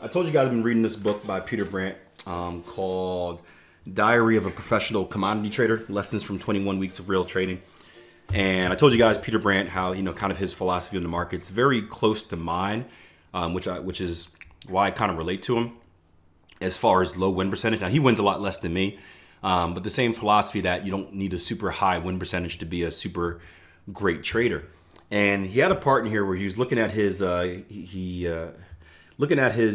I told you guys I've been reading this book by Peter Brandt called Diary of a Professional Commodity Trader, Lessons from 21 Weeks of Real Trading. And I told you guys Peter Brandt, how, kind of his philosophy on the market's very close to mine, which is why I kind of relate to him as far as low win percentage. Now, he wins a lot less than me, but the same philosophy that you don't need a super high win percentage to be a super great trader. And he had a part in here where he was looking at his, he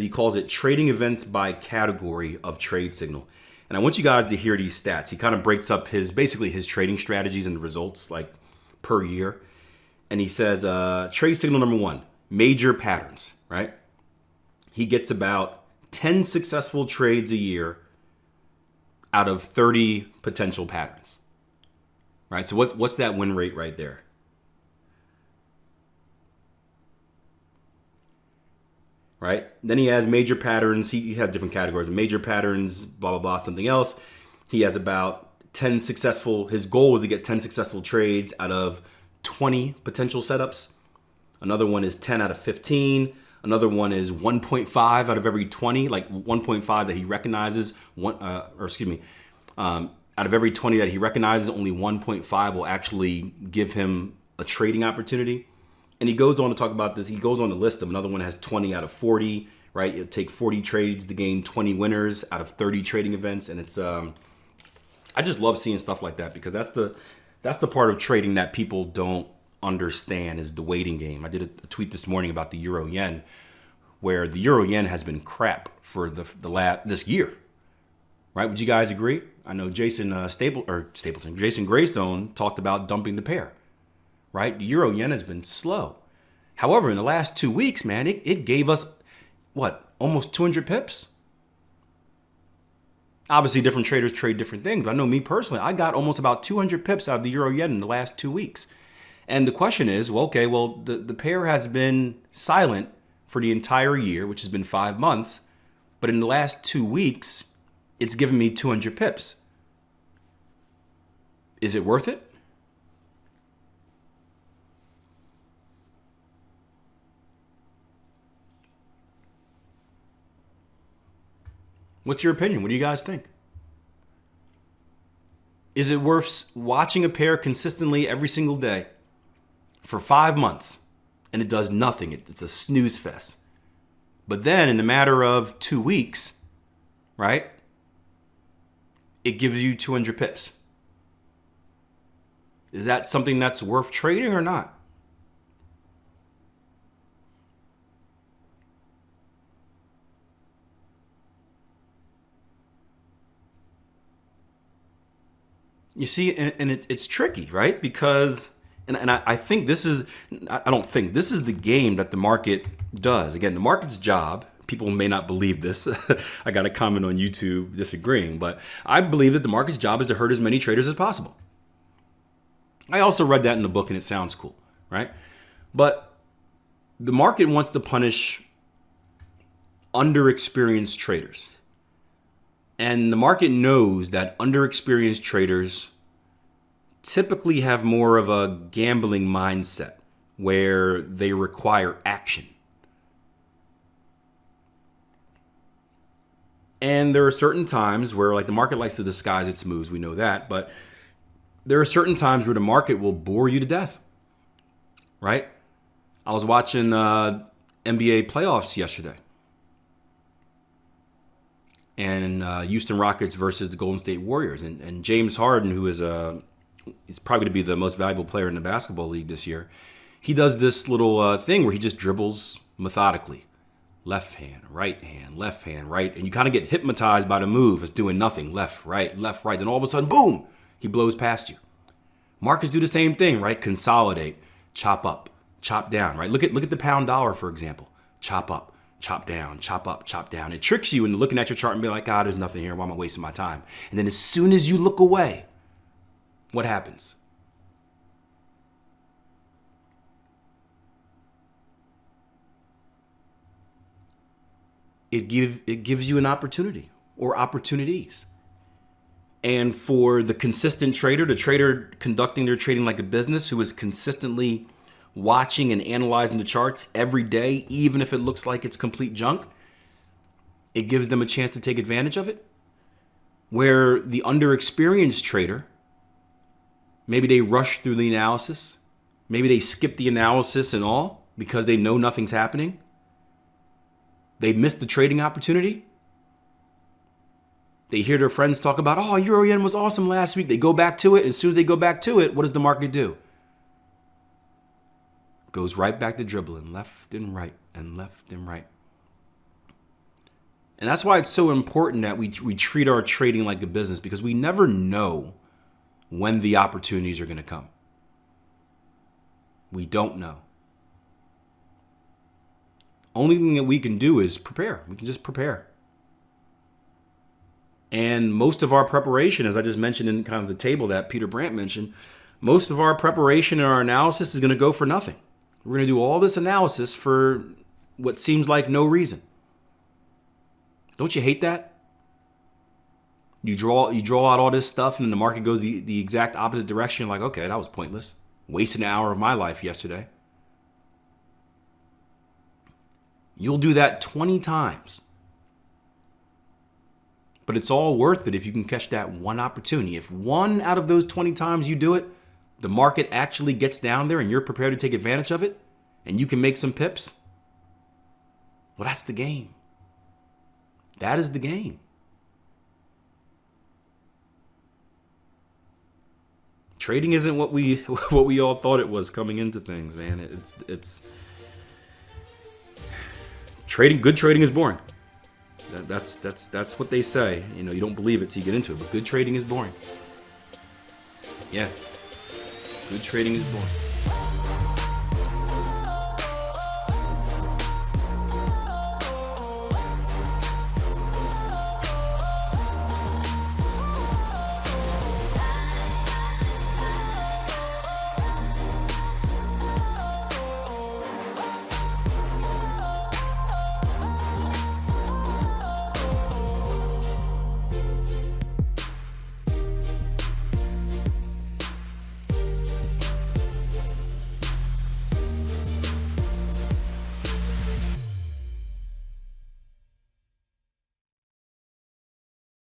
calls it trading events by category of trade signal. And I want you guys to hear these stats. He kind of breaks up basically his trading strategies and the results like per year. And he says, trade signal number 1, major patterns, right? He gets about 10 successful trades a year out of 30 potential patterns, right? So what's that win rate right there? Right? Then he has major patterns. He has different categories. Major patterns, blah, blah, blah, something else. He has about 10 successful, his goal is to get 10 successful trades out of 20 potential setups. Another one is 10 out of 15. Another one is 1.5 out of every 20, like 1.5 that he recognizes. Out of every 20 that he recognizes, only 1.5 will actually give him a trading opportunity. And he goes on to talk about this. He goes on to list them. Another one has 20 out of 40, right? It'll take 40 trades to gain 20 winners out of 30 trading events. And it's, I just love seeing stuff like that because that's the part of trading that people don't understand is the waiting game. I did a tweet this morning about the euro yen, where the euro yen has been crap for this year, right? Would you guys agree? I know Jason Greystone talked about dumping the pair. Right? The euro yen has been slow. However, in the last 2 weeks, man, it gave us, almost 200 pips? Obviously, different traders trade different things, but I know me personally, I got almost about 200 pips out of the euro yen in the last 2 weeks. And the question is, the pair has been silent for the entire year, which has been 5 months, but in the last 2 weeks, it's given me 200 pips. Is it worth it? What's your opinion? What do you guys think? Is it worth watching a pair consistently every single day for 5 months and it does nothing? It's a snooze fest. But then in a matter of 2 weeks, right, it gives you 200 pips. Is that something that's worth trading or not? You see, and it's tricky, right? Because, I think this is, I don't think, this is the game that the market does. Again, the market's job, people may not believe this. I got a comment on YouTube disagreeing, but I believe that the market's job is to hurt as many traders as possible. I also read that in the book and it sounds cool, right? But the market wants to punish underexperienced traders. And the market knows that underexperienced traders typically have more of a gambling mindset where they require action. And there are certain times where, the market likes to disguise its moves, we know that, but there are certain times where the market will bore you to death, right? I was watching NBA playoffs yesterday. And Houston Rockets versus the Golden State Warriors. And James Harden, who is he's probably going to be the most valuable player in the basketball league this year, he does this little thing where he just dribbles methodically. Left hand, right, and you kind of get hypnotized by the move. It's doing nothing. Left, right. Then all of a sudden, boom, he blows past you. Markets do the same thing, right? Consolidate, chop up, chop down, right? Look at the pound dollar, for example. Chop up, chop down, chop up, chop down. It tricks you into looking at your chart and be like, there's nothing here. Why am I wasting my time? And then as soon as you look away, what happens? It gives you an opportunity or opportunities. And for the consistent trader, the trader conducting their trading like a business who is consistently watching and analyzing the charts every day, even if it looks like it's complete junk, it gives them a chance to take advantage of it. Where the underexperienced trader, maybe they rush through the analysis, maybe they skip the analysis and all because they know nothing's happening. They missed the trading opportunity. They hear their friends talk about, oh, Euro Yen was awesome last week. They go back to it. As soon as they go back to it, what does the market do? Goes right back to dribbling left and right and left and right. And that's why it's so important that we treat our trading like a business, because we never know when the opportunities are going to come. We don't know. Only thing that we can do is prepare. We can just prepare. And most of our preparation, as I just mentioned in kind of the table that Peter Brandt mentioned, most of our preparation and our analysis is going to go for nothing. We're going to do all this analysis for what seems like no reason. Don't you hate that? You draw out all this stuff and then the market goes the exact opposite direction. Like, okay, that was pointless. Wasted an hour of my life yesterday. You'll do that 20 times. But it's all worth it if you can catch that one opportunity. If one out of those 20 times you do it, the market actually gets down there and you're prepared to take advantage of it, and you can make some pips, well, that's the game. That is the game. Trading isn't what we all thought it was coming into things, man. It's trading. Good trading is boring. That's what they say. You know, you don't believe it till you get into it, but good trading is boring. Yeah, good trading is boring.